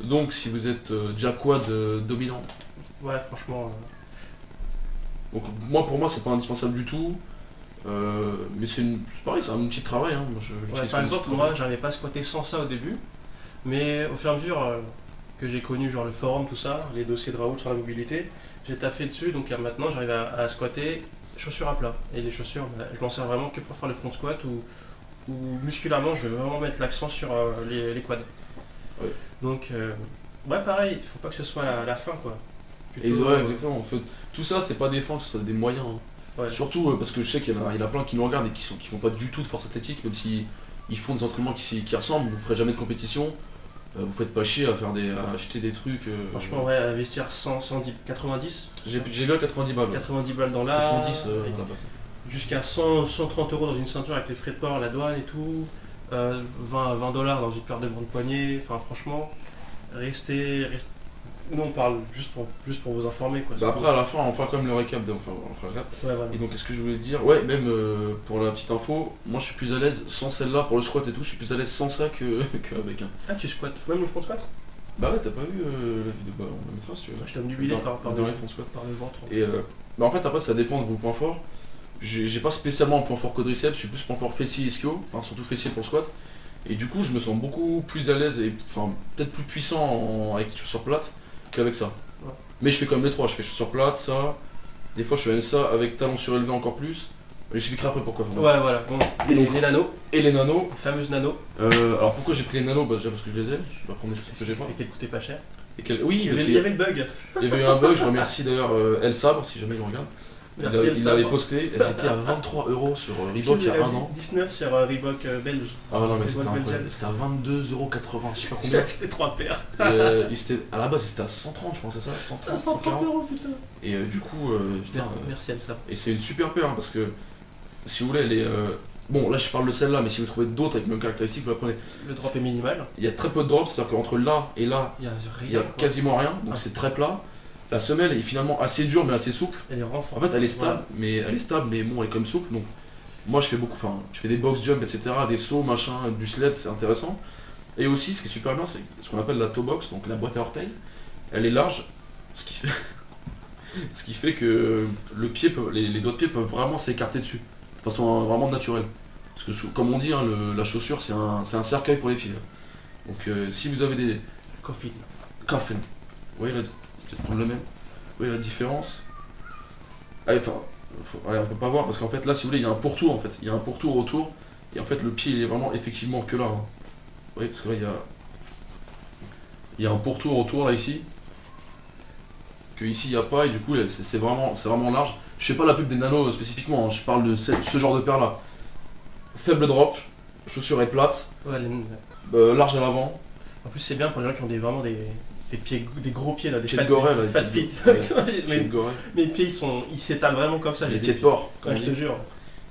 Donc si vous êtes déjà quad dominant, Ouais, franchement. donc pour moi c'est pas indispensable du tout. Mais c'est pareil, c'est un petit travail. Hein. Moi, Ouais, par exemple, moi, j'arrivais pas à squatter sans ça au début, mais au fur et à mesure que j'ai connu genre le forum, tout ça, les dossiers de Raoul sur la mobilité, j'ai taffé dessus, donc maintenant j'arrive à squatter chaussures à plat. Et les chaussures, je m'en sers vraiment que pour faire le front squat ou musculairement, je vais vraiment mettre l'accent sur les quads. Ouais. Donc, ouais, pareil, il faut pas que ce soit à la fin, quoi. Et Plutôt, ouais, exactement. En fait, tout ça, c'est pas des fins, c'est des moyens. Hein. Ouais. Surtout parce que je sais qu'il y en a plein qui nous regardent et qui font pas du tout de force athlétique, même si ils font des entraînements qui ressemblent, vous ferez jamais de compétition. Vous faites pas chier à acheter des trucs. Franchement, ouais, investir 100, 110, 90, J'ai lu à 90 balles. 90 balles dans C'est l'art, 110 à la base. jusqu'à 100, 130 euros dans une ceinture avec les frais de port, la douane et tout, 20 dollars dans une paire de grandes poignées, enfin franchement, restez. Nous on parle juste pour vous informer, quoi. Bah après, à la fin, on fera quand même le récap. Enfin, on fera le récap. Ouais, voilà. Et donc, qu'est-ce que je voulais dire? Ouais, même pour la petite info, moi je suis plus à l'aise sans celle-là pour le squat et tout, je suis plus à l'aise sans ça qu'avec un. Ah, tu squattes même le front squat? Bah ouais, t'as pas vu la vidéo? Bah on la mettra si tu veux. Je t'ai obnubilé par dans les front squat. le ventre. Et bah en fait, après, ça dépend de vos points forts. J'ai pas spécialement un point fort quadriceps, je suis plus point fort fessier et ischio, enfin surtout fessier pour le squat. Et du coup, je me sens beaucoup plus à l'aise et enfin peut-être plus puissant avec les chaussures plates qu'avec ça. Ouais. Mais je fais quand même les trois, je fais chaussures plates, ça. Des fois, je fais même ça avec talons surélevés encore plus. J'expliquerai après pourquoi. Ouais, voilà. Bon, Et donc- les nanos, Et les nanos. les fameuses nanos, Alors pourquoi j'ai pris les nanos? Bah déjà parce que je les ai, je vais pas prendre des chaussures que j'ai pas. et qu'elles coûtaient pas cher. Oui, parce Il qu'il y avait le bug. y avait eu un bug, je remercie d'ailleurs El Sabre si jamais il regarde. Merci, il Elsa. l'avait posté, elles étaient à 23 € sur Reebok il y a un an. 19 sur Reebok belge. Ah non mais Reebok c'était incroyable, belge. c'était à 22,80 €, je sais pas J'ai combien. acheté 3 paires. À la base c'était à 130 je pense, c'est ça? 130, 130 140. euros, putain. Et du coup, putain, Merci Elsa. et c'est une super paire hein, parce que si vous voulez, elle est. Bon là je parle de celle-là, mais si vous trouvez d'autres avec les mêmes caractéristiques, vous la prenez. Le drop est minimal. Il y a très peu de drops, c'est-à-dire qu'entre là et là, Il y a il y a rien. quoi. quasiment rien, donc Ah. c'est très plat. La semelle est finalement assez dure mais assez souple. Elle est renforcée. En fait, elle est stable, mais bon, elle est comme souple. Donc, moi, je fais des box jumps, etc., des sauts, machin, du sled, c'est intéressant. Et aussi, ce qui est super bien, c'est ce qu'on appelle la toe box, donc la boîte à orteils. Elle est large, ce qui fait que les doigts de pied peuvent vraiment s'écarter dessus, de façon vraiment naturelle. Parce que, comme on dit, hein, la chaussure, c'est un cercueil pour les pieds. Donc, si vous avez des Coffee. coffins, oui, là, peut-être prendre le même. Oui, la différence. Ah, enfin, on peut pas voir parce qu'en fait là, si vous voulez, il y a un pourtour en fait. Il y a un pourtour autour et en fait le pied il est vraiment effectivement que là. Hein. Oui, parce que là il y a un pourtour autour là ici. Que ici il n'y a pas et du coup c'est vraiment large. Je sais pas la pub des nanos spécifiquement, hein. Je parle de ce genre de paire là. Faible drop, chaussure est plate, Ouais, large à l'avant. en plus, c'est bien pour les gens qui ont vraiment des pieds, des gros pieds là, des Pieds de gorille, là, fat des feet. pieds mes, de gorille. mes pieds ils s'étalent vraiment comme ça. Les j'ai pieds des de porc, comme Ouais, on je te dit. jure.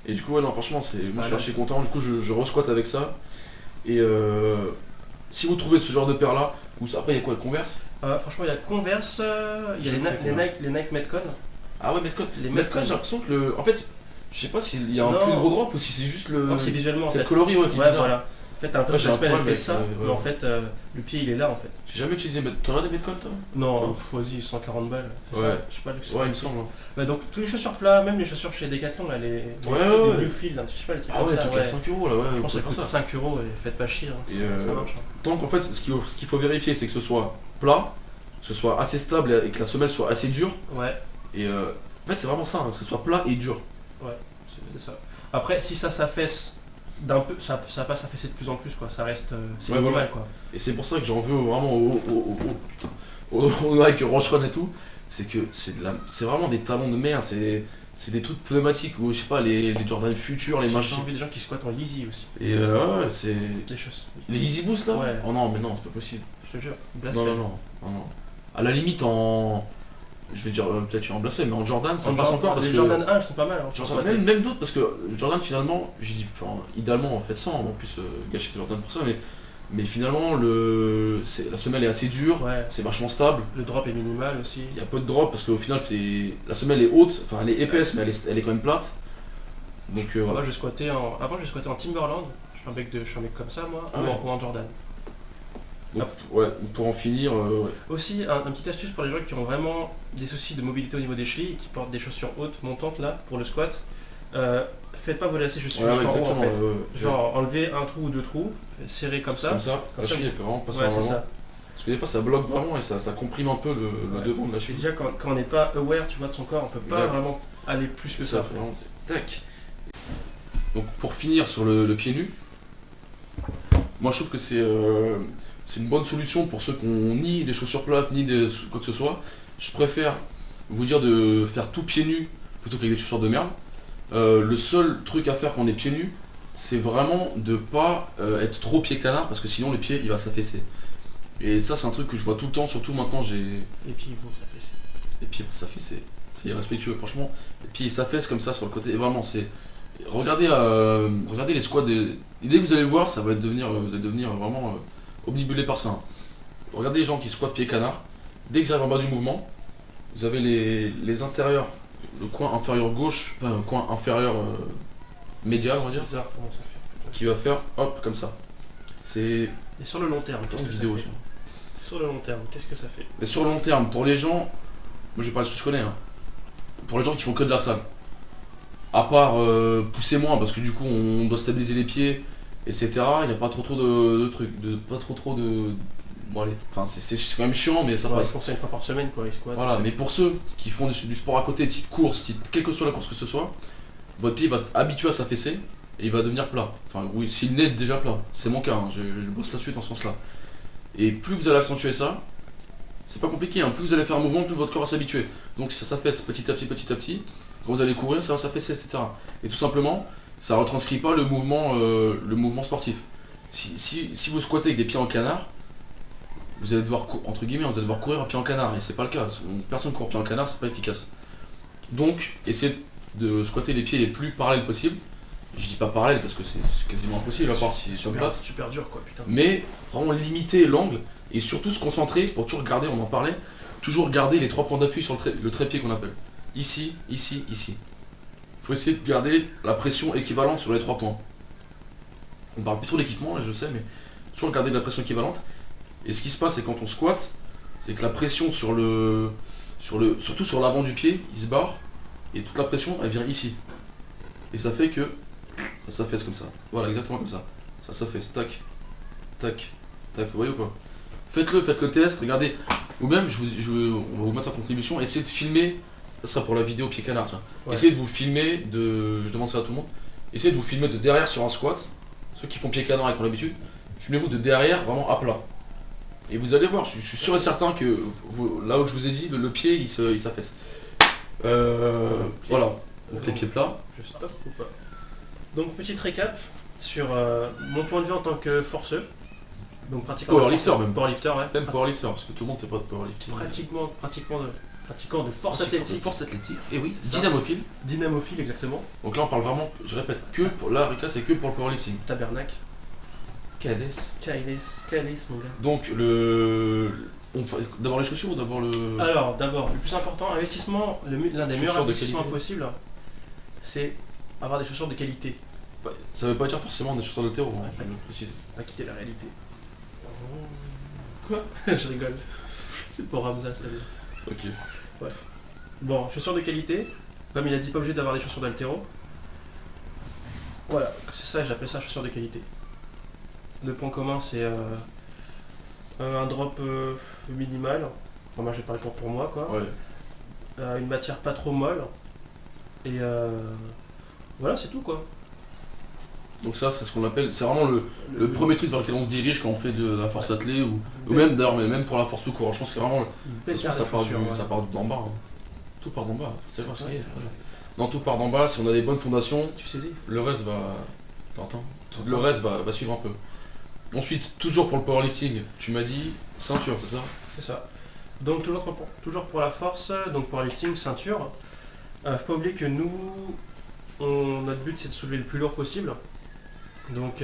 Et du coup, ouais, non, franchement, moi je suis pas assez content. Du coup, je re-squatte avec ça. Et si vous trouvez ce genre de paire là, ou après il y a quoi, le Converse? Franchement, il y a Converse, il y a J'ai fait Converse. Les Nike Metcon. Ah ouais, Metcon. Les Metcon, Metcon. j'ai l'impression que le. En fait, je sais pas s'il y a un Non. plus gros drop ou si c'est juste le. Non, c'est visuellement en C'est fait. le coloris, ouais, qui est Ouais, bizarre. voilà. En fait, t'as l'impression Ouais, que j'ai la un semelle elle problème fait avec, ça, ouais. mais en fait, le pied il est là en fait. J'ai jamais utilisé Metcon. T'en as des Metcon toi? Non, Non. vas-y, 140 balles. C'est Ouais. ça. Je sais pas le Ouais, il me semble. Hein. Bah, donc, tous les chaussures plats, même les chaussures chez Decathlon, là, les Ouais. Newfield, je sais pas, les trucs Ah ouais, comme ça. truc à 5 euros là, ouais, Je vous pense que pouvez ça faire coûte ça. 5 euros et faites pas chier, hein, Et ça marche. Hein. Tant qu'en fait, ce qu'il faut vérifier, c'est que ce soit plat, que ce soit assez stable et que la semelle soit assez dure. Ouais, Et en fait, c'est vraiment ça, hein, que ce soit plat et dur. c'est ça. Après, si ça s'affaisse d'un peu, ça va pas s'affaisser de plus en plus, quoi. Ça reste. C'est Ouais, minimal, voilà. quoi. Et c'est pour ça que j'en veux vraiment au Nike Range Run et tout. C'est que c'est vraiment des talons de merde. C'est des trucs pneumatiques ou je sais pas, les Jordan Future, les J'ai machins. envie des gens qui squattent en Yeezy aussi. Et ouais, c'est. Les choses. Les Yeezy Boost là? Ouais. Oh non, mais non, c'est pas possible. Je te jure. Non, Blasphème. non. À la limite, en. Je vais dire peut-être en blasphème, mais en Jordan, ça En passe encore parce les que. Jordan 1, elles sont pas mal. Hein, Jordan, même d'autres, parce que Jordan finalement, j'ai dit, enfin, idéalement en fait sans, en plus gâcher Jordan pour ça, mais finalement la semelle est assez dure, Ouais. c'est vachement stable, Le drop est minimal aussi. il y a peu de drop parce qu'au final la semelle est haute, enfin elle est épaisse mais elle est quand même plate. Donc voilà. Moi, avant, je squattais en Timberland. Je suis un mec comme ça, moi. Ah ou, ouais. ou en Jordan. Donc, ouais, pour en finir, ouais. Aussi, un petit astuce pour les gens qui ont vraiment des soucis de mobilité au niveau des chevilles, qui portent des chaussures hautes, montantes là, pour le squat. Faites pas vos lacets juste Ouais, jusqu'en haut en exactement. fait. Genre enlevez un trou ou deux trous, serrez comme ça. Comme ça, Comme la ça, cheville elle peut vraiment passer Ouais, en c'est avant. ça. Parce que des fois ça bloque vraiment et ça comprime un peu le Ouais. devant de la Et cheville. déjà, quand on n'est pas aware, tu vois, de son corps, on peut pas Exact. vraiment aller plus que C'est ça. ça, vraiment. Tac. Donc pour finir sur le pied nu, moi je trouve que c'est une bonne solution pour ceux qui ont ni des chaussures plates ni quoi que ce soit. Je préfère vous dire de faire tout pied nu plutôt qu'avec des chaussures de merde. Le seul truc à faire quand on est pieds nus, c'est vraiment de pas être trop pied canard parce que sinon le pied il va s'affaisser. Et ça c'est un truc que je vois tout le temps, surtout maintenant j'ai Et puis, il faut s'affaisser. les pieds vont s'affaisser. C'est irrespectueux, franchement. Les pieds ils s'affaissent comme ça sur le côté. Et vraiment, c'est. Regardez les squats. Et dès que vous allez le voir, vous allez devenir vraiment obnubilé par ça. Hein. Regardez les gens qui squattent pied canard. Dès qu'ils arrivent en bas du mouvement, vous avez les intérieurs, le coin inférieur gauche, enfin le coin inférieur médial, on va dire, C'est bizarre comment ça fait. En fait. qui va faire hop comme ça. C'est Et sur le long terme, qu'est-ce une que ça vidéo fait aussi. Sur le long terme, qu'est-ce que ça fait Mais sur le long terme, pour les gens, moi je vais parler de ce que je connais, hein. Pour les gens qui font que de la salle, à part pousser moins parce que du coup on doit stabiliser les pieds, etc. Il n'y a pas trop de trucs, pas trop de. Bon allez, enfin c'est quand même chiant mais ça Ouais, ils passe. font ça une fois par semaine, quoi, ils squattent. Voilà, c'est- mais pour ceux qui font du sport à côté, type course, quelle que soit la course que ce soit, votre pied va s'habituer à s'affaisser et il va devenir plat. Enfin oui, s'il n'est déjà plat, c'est mon cas, hein, je bosse là-dessus dans ce sens-là. Et plus vous allez accentuer ça, c'est pas compliqué, hein, plus vous allez faire un mouvement, plus votre corps va s'habituer. Donc ça s'affaisse petit à petit, quand vous allez courir, ça va s'affaisser, etc. Et tout simplement, ça retranscrit pas le mouvement sportif. Si vous squattez avec des pieds en canard, vous allez devoir, entre guillemets, vous allez devoir courir à pied en canard, et c'est pas le cas. Personne court pied en canard, c'est pas efficace. Donc, essayez de squatter les pieds les plus parallèles possible. Je dis pas parallèle parce que c'est quasiment impossible à part si sur super, place. super dur, quoi, putain. Mais vraiment limiter l'angle et surtout se concentrer pour toujours garder, on en parlait, toujours garder les 3 points d'appui sur le trépied qu'on appelle. Ici, ici, ici. Il faut essayer de garder la pression équivalente sur les 3 points. On parle plus trop d'équipement, là, je sais, mais toujours garder de la pression équivalente. Et ce qui se passe, c'est quand on squatte, c'est que la pression surtout sur l'avant du pied, il se barre, et toute la pression, elle vient ici. Et ça fait que ça s'affaisse comme ça. Voilà, exactement comme ça. Ça s'affaisse, tac, tac, tac, vous voyez ou pas? Faites le test, regardez. Ou même, on va vous mettre en contribution, essayez de filmer, ça sera pour la vidéo pied canard, tiens. Ouais. Essayez de vous filmer, je demande ça à tout le monde, essayez de vous filmer de derrière sur un squat, ceux qui font pied canard et qui ont l'habitude, filmez-vous de derrière, vraiment à plat. Et vous allez voir, je suis sûr et certain que là où je vous ai dit, le pied il s'affaisse. Voilà, donc les pieds plats. Je stoppe ou pas? Donc, petite récap sur mon point de vue en tant que forceux. Donc, pratiquant Powerlifter même. Powerlifter, ouais. Même powerlifter, parce que tout le monde fait pas de powerlifting. Pratiquant de force athlétique. Force athlétique, et oui, C'est ça. dynamophile. Dynamophile, exactement. Donc là on parle vraiment, je répète, que pour la RICA c'est que pour le powerlifting. Tabernacle. KLS, mon gars. Donc d'abord les chaussures ou d'abord le... Alors, d'abord, le plus important, investissement, l'un des meilleurs Chaussures de investissements qualité. possibles, c'est avoir des chaussures de qualité. Bah, ça veut pas dire forcément des chaussures d'haltéro, hein, Ouais, je le précise. Pas quitter la réalité. Quoi? Je rigole. C'est pour Ramza, ça veut dire. Ok. Bon, chaussures de qualité. Comme il a dit, pas obligé d'avoir des chaussures d'haltéro. Voilà, c'est ça, j'appelle ça chaussures de qualité. Le point commun, c'est un drop minimal. Enfin, moi, je vais parler pour moi, quoi. Ouais. Une matière pas trop molle. Et voilà, c'est tout, quoi. Donc ça, c'est ce qu'on appelle, c'est vraiment le premier truc vers lequel on se dirige quand on fait de la force athlée ou Belle- même d'ailleurs, mais même pour la force tout court. Je pense que vraiment, une de belle toute façon, paire de chaussures, ouais. ça part d'en bas. Hein. Tout part d'en bas, c'est vrai, C'est ça y vrai, est. c'est vrai. Non, tout part d'en bas, si on a des bonnes fondations, Tu saisis. le reste va... T'entends? Le reste va suivre un peu. Ensuite, toujours pour le powerlifting, tu m'as dit ceinture, c'est ça? C'est ça. Donc toujours pour la force, donc pour le lifting, ceinture. Faut pas oublier que nous, notre but c'est de soulever le plus lourd possible. Donc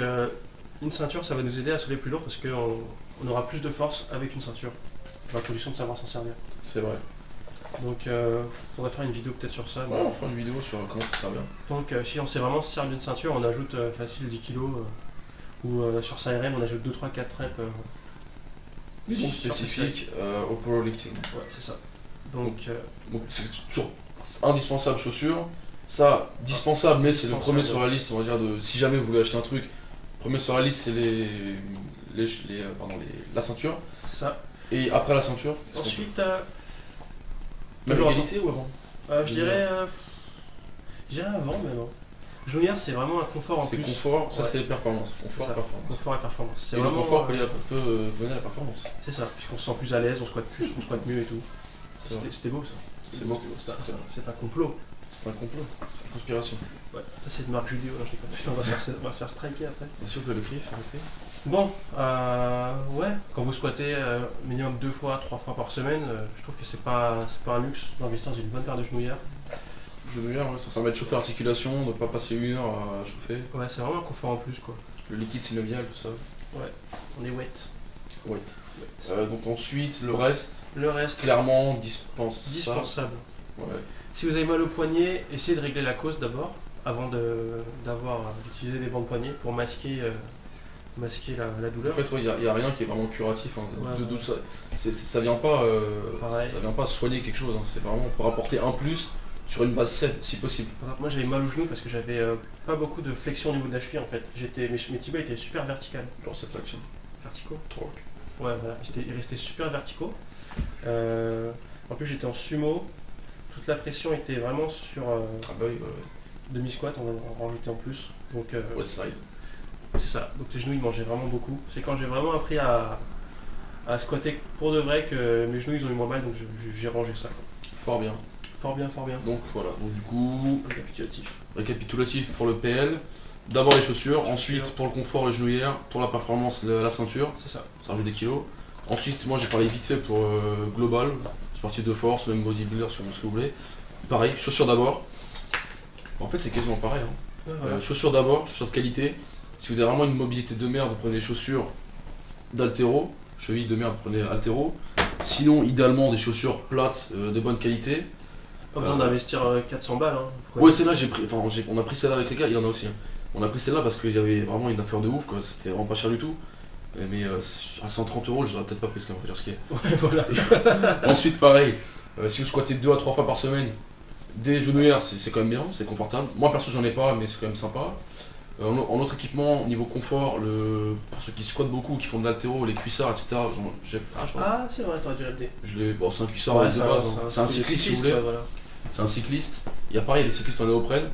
une ceinture ça va nous aider à soulever plus lourd parce qu'on aura plus de force avec une ceinture. À condition de savoir s'en servir. C'est vrai. Donc faudrait faire une vidéo peut-être sur ça. Ouais, on fera une vidéo sur comment ça sert bien. Donc si on sait vraiment se servir d'une ceinture, on ajoute facile 10 kg ou sur sa RM on ajoute 2, 3, 4 reps. Donc sur spécifique au powerlifting. Ouais, c'est ça. Donc Donc c'est toujours indispensable chaussures. Ça, dispensable, mais c'est le premier sur la liste, on va dire, de si jamais vous voulez acheter un truc. Premier sur la liste, c'est la ceinture. c'est ça. Et après la ceinture, qu'est-ce qu'on Ensuite, fait même toujours égalité ou avant? je dirais avant même. Hein. Junior c'est vraiment un confort en C'est plus. confort, ça Ouais. c'est performance. C'est Confort, ça. performance. Confort et performance. C'est Et le vraiment, confort peut mener à la performance. c'est ça, puisqu'on se sent plus à l'aise, on squatte plus, on squatte mieux et tout. C'est vrai. C'était beau ça. C'est beau. C'est un complot. C'est un complot, c'est une conspiration. Ouais. Ça c'est de Marc Julio, là, je déconne. Putain, on va se faire striker après. Bien sûr que le CRIF, arrêtez. Bon, ouais, quand vous squattez minimum 2 fois, 3 fois par semaine, je trouve que c'est pas un luxe d'investir dans une bonne paire de genouillères. Genouillère, ouais, ça permet de chauffer l'articulation, de ne pas passer 1 heure à chauffer. Ouais, c'est vraiment un confort en plus quoi. Le liquide synovial, tout ça. On est wet. Ouais. Donc ensuite, le reste, Le reste, clairement dispensable. dispensable. Ouais. Si vous avez mal au poignet, essayez de régler la cause d'abord, avant d'utiliser des bandes poignets pour masquer la En douleur. fait, il n'y a rien qui est vraiment curatif. Hein. Ouais, ouais. Ça vient pas, Pareil. ça vient pas soigner quelque chose. Hein. C'est vraiment pour apporter un plus sur une base saine, si possible. Par exemple, moi j'avais mal au genou parce que j'avais pas beaucoup de flexion au niveau de la cheville en fait. Mes tibias étaient super verticales. Genre cette flexion. Verticaux. Trop. Ouais, voilà, ils restaient super verticaux. En plus, j'étais en sumo. Toute la pression était vraiment sur Ah bah oui, demi-squat, on va en rajouter en plus. Donc, West side. c'est ça. Donc, les genoux, ils mangeaient vraiment beaucoup. C'est quand j'ai vraiment appris à squatter pour de vrai que mes genoux, ils ont eu moins mal, donc j'ai rangé ça. Fort bien. Fort bien, fort bien. Donc voilà. Donc du coup, Récapitulatif. récapitulatif pour le PL. D'abord les chaussures, ensuite Chaussures. pour le confort les genouillères, pour la performance la ceinture, C'est ça. ça rajoute des kilos. Ensuite moi j'ai parlé vite fait pour global, sportif de force, même bodybuilder sur ce que vous voulez. Pareil, chaussures d'abord. En fait c'est quasiment pareil. Hein. Ouais, voilà. Chaussures d'abord, chaussures de qualité. Si vous avez vraiment une mobilité de merde, vous prenez des chaussures d'haltéro. Cheville de merde, vous prenez haltéro. Sinon idéalement des chaussures plates de bonne qualité. Pas besoin d'investir 400 balles. Hein. Ouais, celle-là, on a pris celle-là avec les gars, il y en a aussi. Hein. On a pris celle-là parce qu'il y avait vraiment une affaire de ouf, quoi. C'était vraiment pas cher du tout. Mais à 130 euros, je l'aurais peut-être pas pris, ce qu'on va dire ce qui est. Ouais, voilà. Ensuite, pareil, si vous squattez 2 à 3 fois par semaine, des genouillères, c'est quand même bien, c'est confortable. Moi, perso, j'en ai pas, mais c'est quand même sympa. En autre équipement, niveau confort, pour ceux qui squattent beaucoup, qui font de l'haltéro, les cuissards, etc. Ah, c'est vrai, t'aurais dû l'appeler. Bon, c'est un cuissard Ouais, de base, hein. C'est un cycliste si vous voulez. ouais, voilà. C'est un cycliste. Il y a pareil, les cyclistes en néoprène.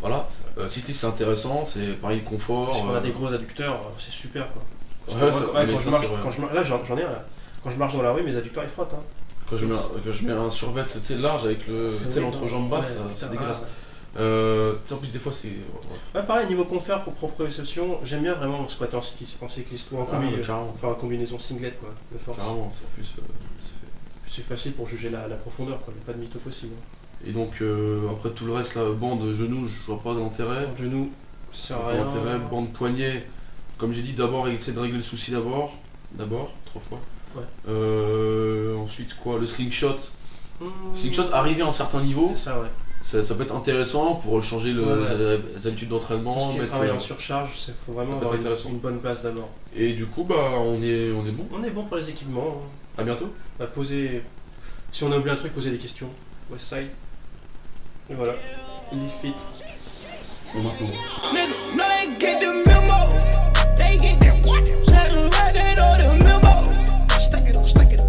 Voilà. Cycliste, c'est intéressant, c'est pareil, le confort. Si on a des gros adducteurs, c'est super quoi. Ouais, Moi, ça- ouais, mais quand ça, je marche, c'est vrai. là j'en ai un là. Quand je marche dans la rue, mes adducteurs ils frottent. Hein. Quand je mets un survêt tu sais, large avec l'entrejambe basse, c'est dégueulasse. Tu sais, en plus, des fois, c'est. Ouais, pareil, niveau confort pour proprioception, j'aime bien vraiment squatter en cycliste ou en Carrément. enfin en combinaison singlet quoi, de force. Carrément, en plus. C'est facile pour juger la profondeur quoi, il n'y a pas de mytho possible. Et donc, après tout le reste, là, bande, genou, je vois pas d'intérêt. Le genou, ça sert à Pas rien. d'intérêt, bande poignet. comme j'ai dit, d'abord essayer de régler le souci d'abord, 3 fois. Ouais. Ensuite quoi, le slingshot. Slingshot arrivé à un certain niveau, C'est ça, ouais. ça peut être intéressant pour changer les habitudes Tout d'entraînement. ce qui est travail en surcharge, il faut ça vraiment peut avoir être intéressant. une bonne base d'abord. Et du coup, bah on est bon. On est bon pour les équipements. Hein. À bientôt. Bah, si on a oublié un truc, poser des questions. Westside. Et voilà. Live fit. Bon, maintenant. Nigga, no, they get the memo. They get the what? Let them write that on the memo. Stack it up.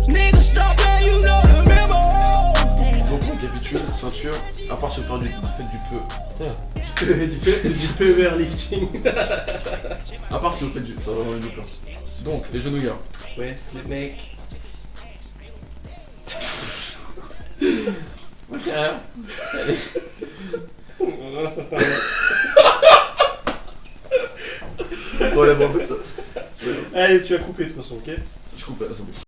Nigga, stop playing, you know the memo. Donc on récapitule, ceinture, à part se faire du fait du peu. du powerlifting. À part si vous faites du. Ça va vraiment une place. Donc les genouillères. Ouais, c'est les mecs. Ok. Allez. Voilà, bon, ça. Allez, tu as coupé de toute façon, ok? Je coupe là, c'est bon.